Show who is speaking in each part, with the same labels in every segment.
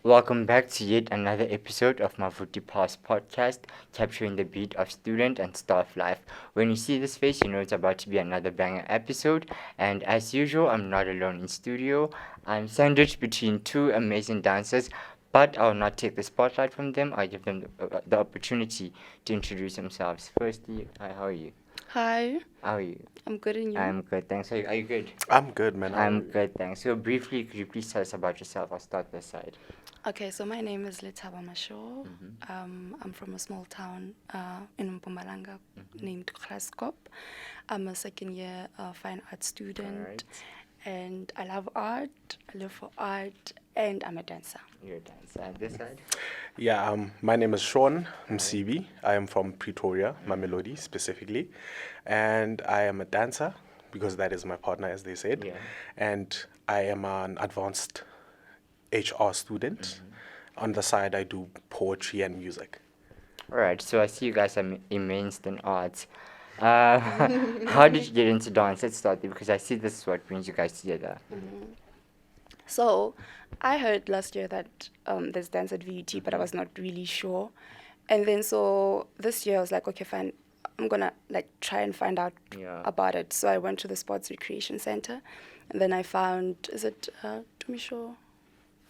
Speaker 1: Welcome back to yet another episode of maVUTi podcast, capturing the beat of student and staff life. When you see this face, you know it's about to be another banger episode. And as usual, I'm not alone in studio. I'm sandwiched between two amazing dancers, but I'll not take the spotlight from them. I'll give them the opportunity to introduce themselves. Firstly, hi, how are you?
Speaker 2: Hi,
Speaker 1: How are you?
Speaker 2: I'm good and you?
Speaker 1: I'm good, thanks. Are you good?
Speaker 3: I'm good, man.
Speaker 1: I'm good, thanks. So briefly, could you please tell us about yourself? I'll start this side.
Speaker 2: Okay, so my name is Lethabo Mashego. I'm from a small town in Mpumalanga named Kraskop. I'm a second year fine art student,
Speaker 1: Alright.
Speaker 2: and I love art, I live for art, and I'm a dancer.
Speaker 1: You're a dancer. And this side?
Speaker 3: Yeah, my name is Shaun Mnisi. I am from Pretoria, Mamelodi specifically, and I am a dancer because that is my partner, as they said.
Speaker 1: Yeah.
Speaker 3: And I am an advanced HR student. On the side, I do poetry and music.
Speaker 1: Alright, so I see you guys are immersed in arts. How did you get into dance? Let's start there because I see this is what brings you guys together.
Speaker 2: So I heard last year that there's dance at VUT, but I was not really sure. And then so this year I was like, okay, fine, I'm gonna try and find out
Speaker 1: Yeah.
Speaker 2: about it. So I went to the Sports Recreation Center, and then I found, is it Tumisho?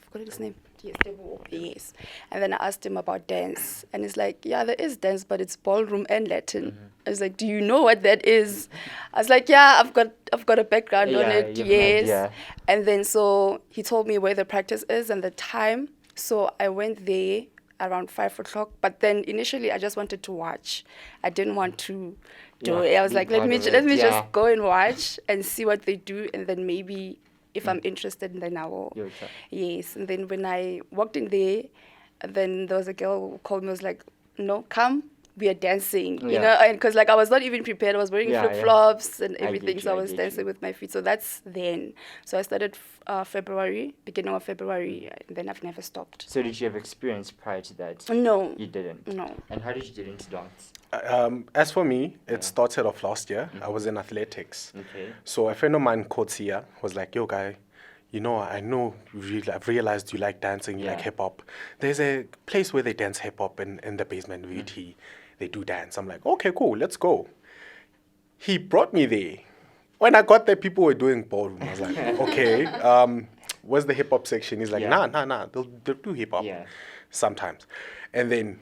Speaker 2: I forgot his name. Yes, Lethabo. Yes. And then I asked him about dance, and he's like, yeah, there is dance, but it's ballroom and Latin. I was like, do you know what that is? I was like, yeah, I've got a background on
Speaker 1: Yeah,
Speaker 2: it.
Speaker 1: you have an
Speaker 2: Yes.
Speaker 1: idea.
Speaker 2: And then so he told me where the practice is and the time. So I went there around 5 o'clock. But then initially I just wanted to watch. I didn't want to do
Speaker 1: Yeah,
Speaker 2: it. I was
Speaker 1: be
Speaker 2: like, let
Speaker 1: part
Speaker 2: me
Speaker 1: of it,
Speaker 2: let me
Speaker 1: yeah.
Speaker 2: just go and watch and see what they do, and then maybe if I'm interested, then I will.
Speaker 1: You'll try.
Speaker 2: Yes. And then when I walked in there, then there was a girl who called me, was like, no, come, we are dancing, you
Speaker 1: Yeah.
Speaker 2: know, and because I was not even prepared. I was wearing
Speaker 1: Yeah,
Speaker 2: flip-flops and
Speaker 1: I get
Speaker 2: everything,
Speaker 1: you,
Speaker 2: so I
Speaker 1: I
Speaker 2: was
Speaker 1: get
Speaker 2: dancing
Speaker 1: you.
Speaker 2: with my feet. So that's then. So I started beginning of February, and then I've never stopped.
Speaker 1: So did you have experience prior to that?
Speaker 2: No,
Speaker 1: You didn't?
Speaker 2: no.
Speaker 1: And how did you get into dance?
Speaker 3: As for me,
Speaker 1: Yeah.
Speaker 3: it started off last year. I was in athletics.
Speaker 1: Okay.
Speaker 3: So a friend of mine, Kotsia, was like, yo, guy, you know, I've realized you like dancing, you like
Speaker 1: Yeah.
Speaker 3: hip-hop. There's a place where they dance hip-hop in the basement, VT. They do dance. I'm like, okay, cool, let's go. He brought me there. When I got there, people were doing ballroom. I was like, okay, where's the hip-hop section? He's like,
Speaker 1: Yeah.
Speaker 3: nah, they'll do hip-hop
Speaker 1: Yeah.
Speaker 3: sometimes. And then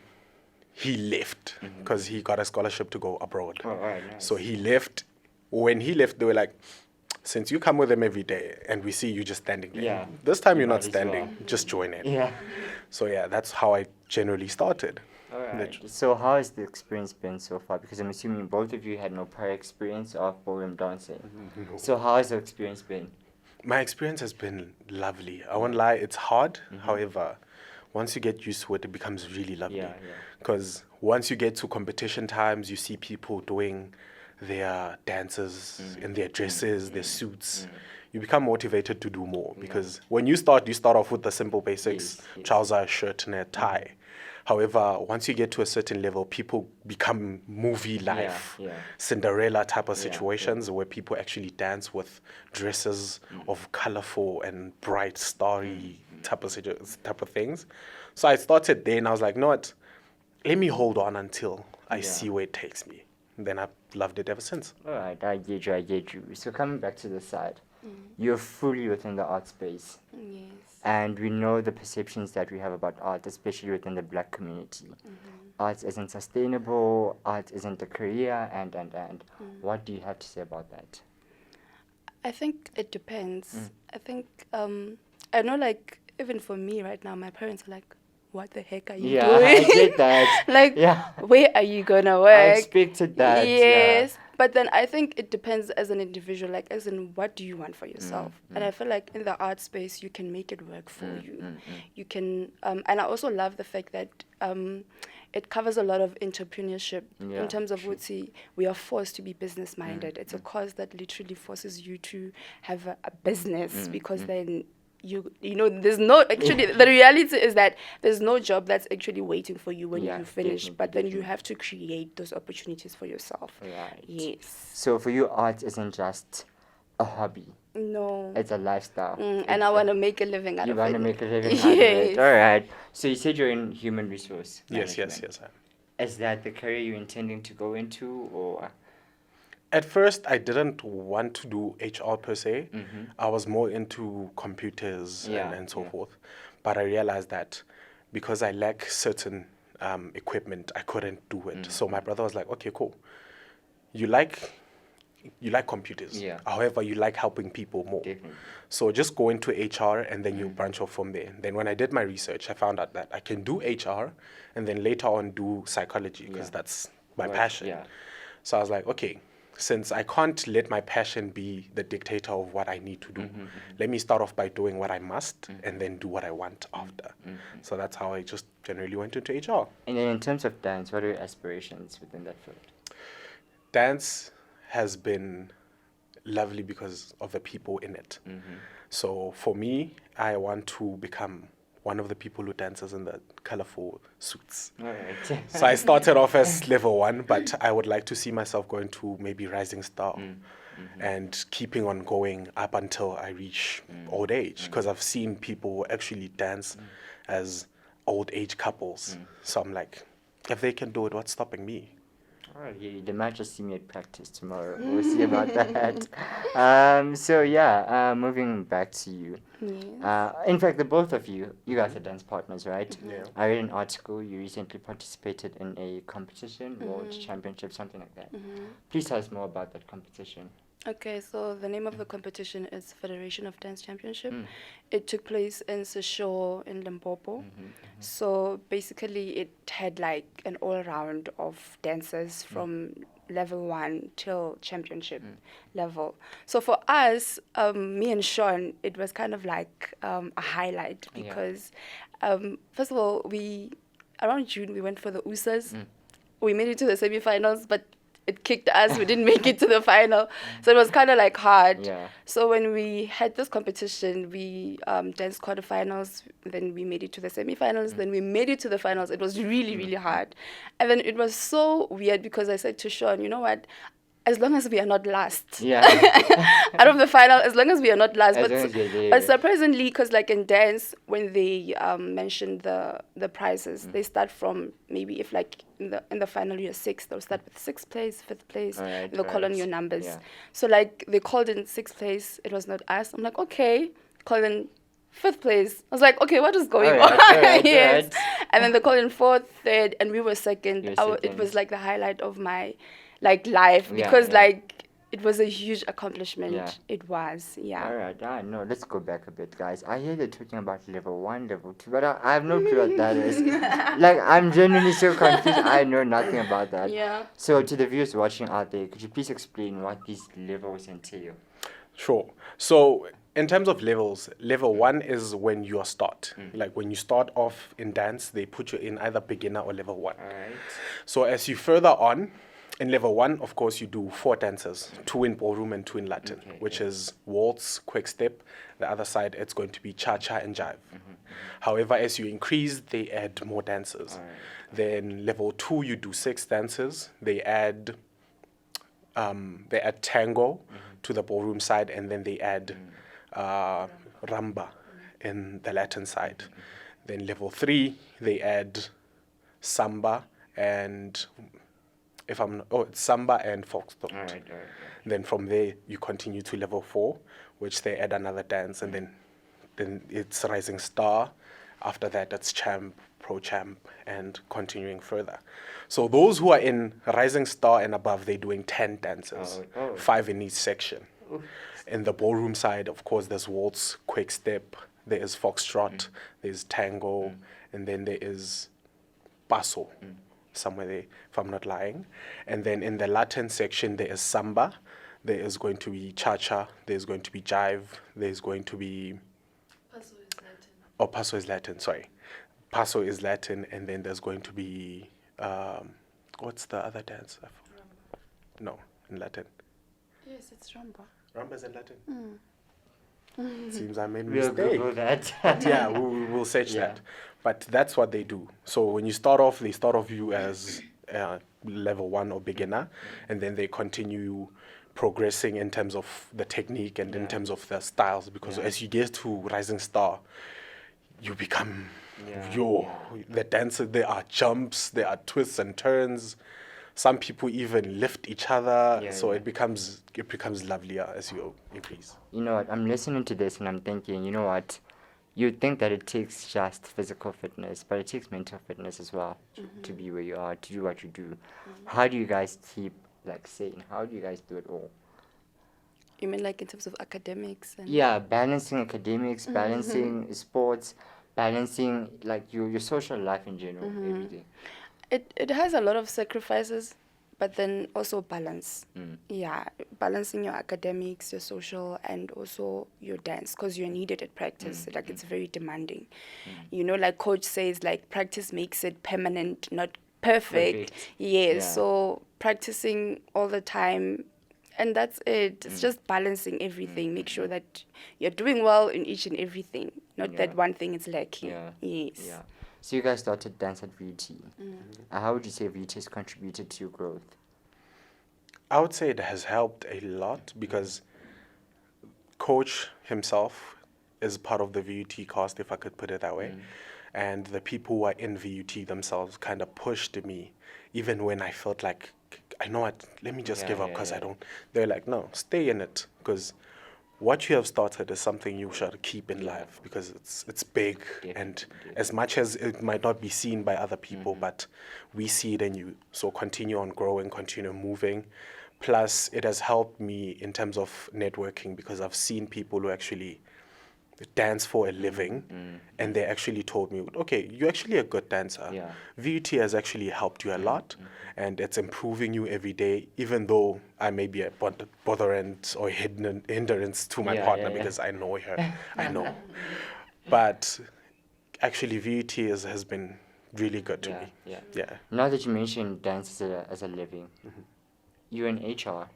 Speaker 3: he left because he got a scholarship to go abroad.
Speaker 1: Oh, alright, nice.
Speaker 3: So he left. When he left, they were like, since you come with them every day and we see you just standing there,
Speaker 1: Yeah.
Speaker 3: this time you're
Speaker 1: Might
Speaker 3: not
Speaker 1: as
Speaker 3: standing,
Speaker 1: well.
Speaker 3: just join in.
Speaker 1: Yeah.
Speaker 3: So yeah, that's how I generally started.
Speaker 1: Alright. So how has the experience been so far? Because I'm assuming both of you had no prior experience of ballroom dancing. So how has the experience been?
Speaker 3: My experience has been lovely. I won't lie, it's hard. However, once you get used to it, it becomes really lovely.
Speaker 1: Yeah.
Speaker 3: Because once you get to competition times, you see people doing their dances in their dresses, their suits. You become motivated to do more because when you start off with the simple basics,
Speaker 1: Yes.
Speaker 3: trouser, shirt, and a tie. However, once you get to a certain level, people become movie life,
Speaker 1: yeah.
Speaker 3: Cinderella type of
Speaker 1: Yeah,
Speaker 3: situations where people actually dance with dresses of colorful and bright, starry type of things. So I started there and I was like, no, what? Let me hold on until I see where it takes me. Then I've loved it ever since.
Speaker 1: Alright, I get you. So coming back to the side, you're fully within the art space.
Speaker 2: Yes.
Speaker 1: And we know the perceptions that we have about art, especially within the black community. Art isn't sustainable, art isn't a career, and. What do you have to say about that?
Speaker 2: I think it depends. I think I know, even for me right now, my parents are like, what the heck are you doing?
Speaker 1: I get that. Yeah.
Speaker 2: Where are you gonna
Speaker 1: I
Speaker 2: work?
Speaker 1: expected that.
Speaker 2: Yes. But then I think it depends as an individual, as in what do you want for yourself? And I feel like in the art space, you can make it work for you. You can, and I also love the fact that it covers a lot of entrepreneurship
Speaker 1: Yeah,
Speaker 2: in terms of we are forced to be business minded. It's a cause that literally forces you to have a business because then you know there's no actually the reality is that there's no job that's actually waiting for you when
Speaker 1: Yeah,
Speaker 2: you finish,
Speaker 1: definitely,
Speaker 2: but then you have to create those opportunities for yourself.
Speaker 1: Right.
Speaker 2: Yes.
Speaker 1: So for you, art isn't just a hobby.
Speaker 2: No.
Speaker 1: It's a lifestyle.
Speaker 2: And I want to make a living out
Speaker 1: You
Speaker 2: of
Speaker 1: want to
Speaker 2: it.
Speaker 1: make a living out of it.
Speaker 2: Yes.
Speaker 1: All right. So you said you're in human resource
Speaker 3: Yes,
Speaker 1: management.
Speaker 3: yes.
Speaker 1: Is that the career you're intending to go into, or?
Speaker 3: At first, I didn't want to do HR per se.
Speaker 1: Mm-hmm.
Speaker 3: I was more into computers and so forth. But I realized that because I lack certain equipment, I couldn't do it.
Speaker 1: Mm-hmm.
Speaker 3: So my brother was like, okay, cool. You like computers.
Speaker 1: Yeah.
Speaker 3: However, you like helping people more.
Speaker 1: Definitely.
Speaker 3: So just go into HR and then you branch off from there. Then when I did my research, I found out that I can do HR and then later on do psychology because that's my passion.
Speaker 1: Yeah.
Speaker 3: So I was like, okay, since I can't let my passion be the dictator of what I need to do, let me start off by doing what I must and then do what I want after. So that's how I just generally went into HR.
Speaker 1: And then in terms of dance, what are your aspirations within that field?
Speaker 3: Dance has been lovely because of the people in it. So for me, I want to become one of the people who dances in the colorful suits.
Speaker 1: All right.
Speaker 3: So I started off as level 1, but I would like to see myself going to maybe rising star and keeping on going up until I reach old age, because I've seen people actually dance as old age couples. So I'm like, if they can do it, what's stopping me?
Speaker 1: All right, they might just see me at practice tomorrow. We'll see about that. So yeah, moving back to you.
Speaker 2: Yes.
Speaker 1: In fact, the both of you guys are dance partners, right?
Speaker 3: Yeah.
Speaker 1: I read an article you recently participated in a competition, World Championship, something like that. Please tell us more about that competition.
Speaker 2: Okay, so the name of the competition is Federation of Dance Championship. It took place in Seshowe in Limpopo. So basically it had like an all-round of dancers from level 1 till championship level. So for us, me and Shaun, it was kind of like a highlight because first of all, around June we went for the USAs. We made it to the semi-finals, but it kicked us. We didn't make it to the final. So it was kind of like hard.
Speaker 1: Yeah.
Speaker 2: So when we had this competition, we danced quarterfinals, then we made it to the semifinals, then we made it to the finals. It was really, really hard. And then it was so weird because I said to Shaun, you know what? As long as we are not last.
Speaker 1: Yeah.
Speaker 2: Out of the final, as long as we are not last.
Speaker 1: As long as you're there.
Speaker 2: But surprisingly, because like in dance, when they mention the prizes, they start from maybe if like in the final you're 6th, they'll start with 6th place, 5th place.
Speaker 1: Alright,
Speaker 2: They'll call on your
Speaker 1: alright.
Speaker 2: numbers.
Speaker 1: Yeah.
Speaker 2: So like they called in 6th place. It was not us. I'm like, okay. Called in 5th place. I was like, okay, what is going on? Yes. And then they called in 4th, 3rd, and we were 2nd. It was like the highlight of my life because like it was a huge accomplishment.
Speaker 1: Yeah.
Speaker 2: It was,
Speaker 1: All right, no, let's go back a bit, guys. I hear they're talking about level 1, level 2, but I have no clue what that is. Like, I'm genuinely so confused. I know nothing about that.
Speaker 2: Yeah.
Speaker 1: So, to the viewers watching out there, could you please explain what these levels entail?
Speaker 3: Sure. So in terms of levels, level 1 is when you start. Like when you start off in dance, they put you in either beginner or level 1.
Speaker 1: All right.
Speaker 3: So as you further on, in level 1, of course, you do 4 dances, 2 in ballroom and 2 in Latin, which is waltz, quick step. The other side, it's going to be cha-cha and jive. However, as you increase, they add more dances. Then level 2, you do 6 dances. They add tango to the ballroom side, and then they add ramba in the Latin side. Then level 3, they add samba and it's samba and foxtrot.
Speaker 1: All right.
Speaker 3: Then from there you continue to level 4, which they add another dance, and then it's rising star. After that, it's champ, pro champ, and continuing further. So those who are in rising star and above, they're doing 10 dances, 5 in each section. In the ballroom side, of course, there's waltz, quick step, there is foxtrot, there's tango, and then there is paso. Somewhere there, if I'm not lying. And then in the Latin section, there is samba, there is going to be cha-cha, there's going to be jive, there's going to be...
Speaker 2: Paso is Latin.
Speaker 3: Oh, paso is Latin, sorry. Paso is Latin, and then there's going to be... what's the other dance? No, in Latin.
Speaker 2: Yes, it's rumba.
Speaker 3: Rumba's in Latin? Seems I made a
Speaker 1: We'll
Speaker 3: mistake.
Speaker 1: Google that.
Speaker 3: But yeah, we'll search that. But that's what they do. So when you start off, they start off you as level 1 or beginner, and then they continue progressing in terms of the technique and in terms of the styles, because as you get to Rising Star, you become the dancer. There are jumps, there are twists and turns. Some people even lift each other, so it becomes lovelier as you increase.
Speaker 1: You know what? I'm listening to this and I'm thinking, you know what? You'd think that it takes just physical fitness, but it takes mental fitness as well to be where you are, to do what you do. How do you guys keep sane? How do you guys do it all?
Speaker 2: You mean like in terms of academics? And
Speaker 1: Yeah, balancing academics, balancing sports, balancing your social life in general, everything.
Speaker 2: It has a lot of sacrifices, but then also balance. Yeah, balancing your academics, your social, and also your dance, because you're needed at practice. It's very demanding. You know, like coach says, practice makes it permanent, not perfect. Yes,
Speaker 1: Yeah.
Speaker 2: so practicing all the time, and that's it. It's just balancing everything. Make sure that you're doing well in each and everything, not that one thing is lacking.
Speaker 1: Yeah.
Speaker 2: Yes.
Speaker 1: Yeah. So you guys started dance at VUT. How would you say VUT has contributed to your growth?
Speaker 3: I would say it has helped a lot because coach himself is part of the VUT cast, if I could put it that way. And the people who are in VUT themselves kind of pushed me, even when I felt like, I know what, let me just give up because I don't. They're like, no, stay in it, because what you have started is something you should keep in life, because it's big. And as much as it might not be seen by other people, but we see it in you. So continue on growing, continue moving. Plus, it has helped me in terms of networking, because I've seen people who actually dance for a living, and they actually told me, okay, you're actually a good dancer.
Speaker 1: Yeah.
Speaker 3: VUT has actually helped you a lot, and it's improving you every day, even though I may be a botherance or hindrance to my partner because I know her. I know. But actually, VUT has been really good to me. Yeah.
Speaker 1: Now that you mentioned dance as a living, you're in HR,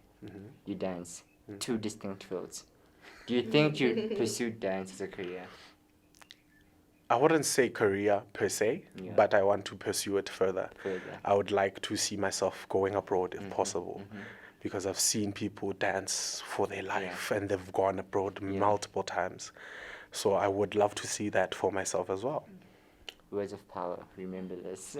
Speaker 1: you dance, two distinct fields. Do you think you pursued dance as a career?
Speaker 3: I wouldn't say career per se, but I want to pursue it further. I would like to see myself going abroad if possible, because I've seen people dance for their life and they've gone abroad multiple times. So I would love to see that for myself as well.
Speaker 1: Words of power, remember this.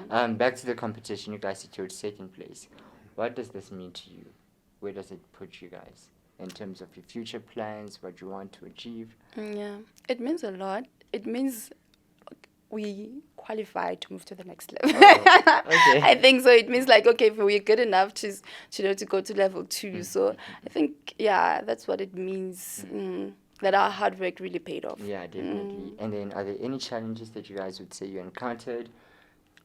Speaker 1: Back to the competition, you guys secured second place. What does this mean to you? Where does it put you guys in terms of your future plans, what you want to achieve?
Speaker 2: Yeah, it means a lot. It means we qualify to move to the next level.
Speaker 1: Okay.
Speaker 2: I think so. It means okay, if we're good enough to go to level 2. So I think that's what it means. That our hard work really paid off.
Speaker 1: Yeah, definitely. And then, are there any challenges that you guys would say you encountered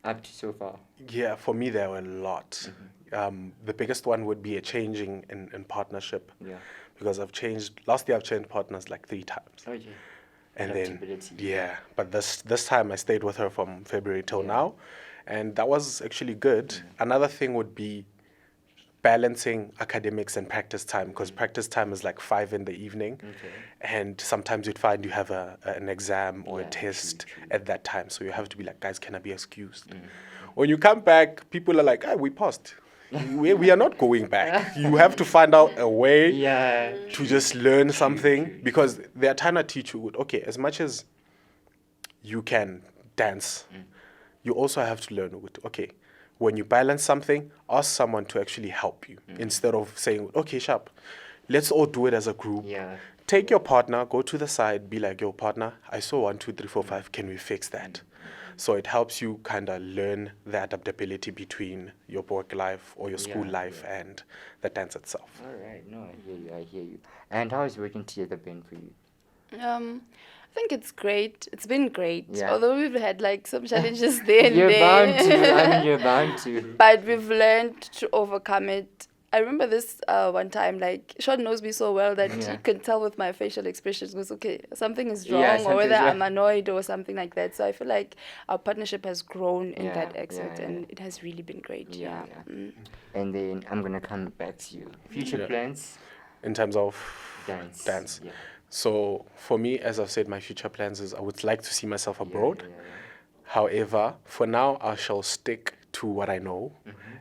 Speaker 1: up to so far?
Speaker 3: Yeah, for me there were a lot. The biggest one would be a changing in partnership.
Speaker 1: Yeah.
Speaker 3: Because last year I've changed partners 3 times.
Speaker 1: Okay.
Speaker 3: And then,
Speaker 1: Adaptability.
Speaker 3: but this time I stayed with her from February till now, and that was actually good. Another thing would be balancing academics and practice time, because practice time is 5 in the evening, and sometimes you'd find you have an exam or a test at that time, so you have to be like, guys, can I be excused? When you come back, people are like, we passed. we are not going back. You have to find out a way to just learn something, because they're trying to teach you, okay, as much as you can dance, you also have to learn, okay, when you balance something, ask someone to actually help you, instead of saying, okay, sharp, let's all do it as a group. Take your partner, go to the side, be like, yo, partner, I saw 1, 2, 3, 4, 5, can we fix that? So it helps you kind of learn the adaptability between your work life or your school life and the dance itself.
Speaker 1: All right. No, I hear you. And how is working together been for you?
Speaker 2: I think it's great. It's been great.
Speaker 1: Yeah.
Speaker 2: Although we've had some challenges there and
Speaker 1: You're
Speaker 2: there.
Speaker 1: bound to. I mean, you're bound to.
Speaker 2: But we've learned to overcome it. I remember this one time, Shaun knows me so well that you can tell with my facial expressions, goes, okay, something is wrong, or whether I'm annoyed or something like that. So I feel like our partnership has grown in that aspect, and it has really been great.
Speaker 1: And then I'm going to come back to you. Future plans?
Speaker 3: In terms of
Speaker 1: dance. Yeah.
Speaker 3: So for me, as I've said, my future plans is I would like to see myself abroad. However, for now, I shall stick to what I know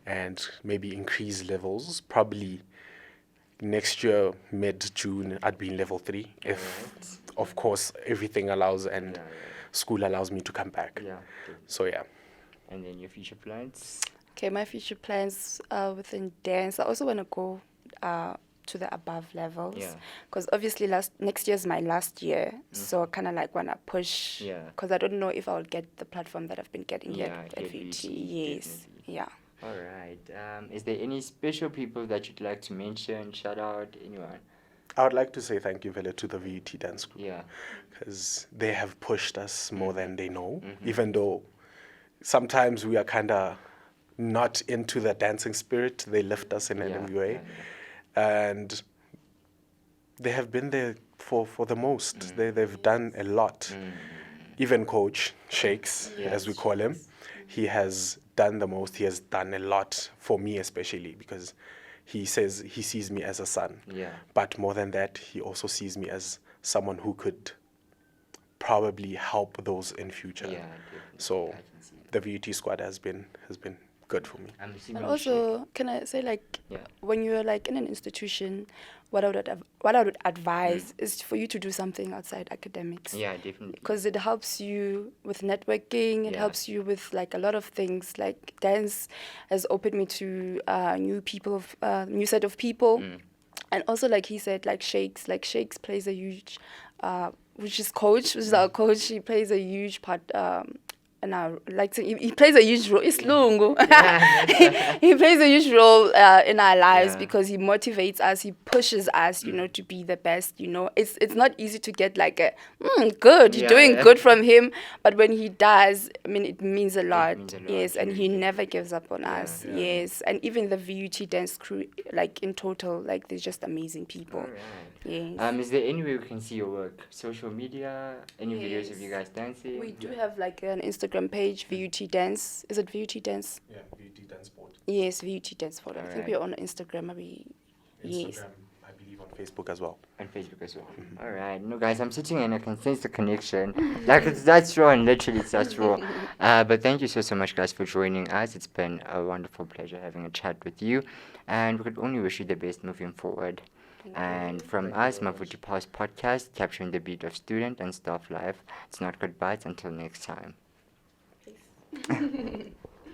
Speaker 3: and maybe increase levels, probably next year, mid-June, I'd be in level 3 if, of course, everything allows and school allows me to come back.
Speaker 1: Yeah.
Speaker 3: So, yeah.
Speaker 1: And then your future plans?
Speaker 2: Okay, my future plans within dance. I also want to go to the above levels.
Speaker 1: Yeah.
Speaker 2: Because obviously next year is my last year. So I kind of like want to push.
Speaker 1: Yeah.
Speaker 2: Because I don't know if I'll get the platform that I've been getting here
Speaker 1: Yeah,
Speaker 2: at
Speaker 1: get
Speaker 2: VUT.
Speaker 1: VUT,
Speaker 2: Yes.
Speaker 1: definitely.
Speaker 2: Yeah.
Speaker 1: All right. Is there any special people that you'd like to mention, shout out, anyone?
Speaker 3: I would like to say thank you, Vele, to the VUT dance group.
Speaker 1: Yeah.
Speaker 3: Because they have pushed us more than they know,
Speaker 1: Mm-hmm.
Speaker 3: even though sometimes we are kind of not into the dancing spirit. They lift us in an way. And they have been there for the most. They've done a lot. Even Coach Shakes, as we call him, he has done the most. He has done a lot for me, especially because he says he sees me as a son.
Speaker 1: Yeah.
Speaker 3: But more than that, he also sees me as someone who could probably help those in future.
Speaker 1: Yeah, definitely.
Speaker 3: So
Speaker 1: I can see
Speaker 3: the VUT squad has been good for me.
Speaker 1: I'm assuming
Speaker 2: And also, can I say, like,
Speaker 1: Yeah.
Speaker 2: when you're like in an institution, what I would advise is for you to do something outside academics.
Speaker 1: Yeah, definitely.
Speaker 2: Because it helps you with networking. It
Speaker 1: Yeah.
Speaker 2: helps you with like a lot of things. Like dance has opened me to new set of people. And also, like he said, like Shakes plays a huge, which is our coach. He plays a huge part. And I like to, he plays a huge role. It's Lungu. He plays a huge role in our lives because he motivates us. He pushes us, to be the best. It's not easy to get like a good. You're doing good from him, but when he does, I mean, it means a lot. Yes, and he never gives up on us. Yes, and even the VUT dance crew, like in total, like they're just amazing people.
Speaker 1: All right.
Speaker 2: Yes.
Speaker 1: Is there any way we can see your work? Social media? Any videos of you guys dancing?
Speaker 2: We do have like an Instagram page, VUT Dance. Is it VUT Dance?
Speaker 3: Yeah, VUT dance board.
Speaker 2: Yes, VUT Dance Photo. I think
Speaker 1: Alright.
Speaker 2: we're on Instagram. Maybe. Yes.
Speaker 3: Instagram, I believe on Facebook as well.
Speaker 1: On Facebook as well. All right. No, guys, I'm sitting and I can sense the connection. Like, it's that raw, and literally it's that raw. But thank you so much, guys, for joining us. It's been a wonderful pleasure having a chat with you. And we could only wish you the best moving forward. And from us, maVUTi podcast, capturing the beat of student and staff life. It's not goodbyes until next time.
Speaker 2: Peace.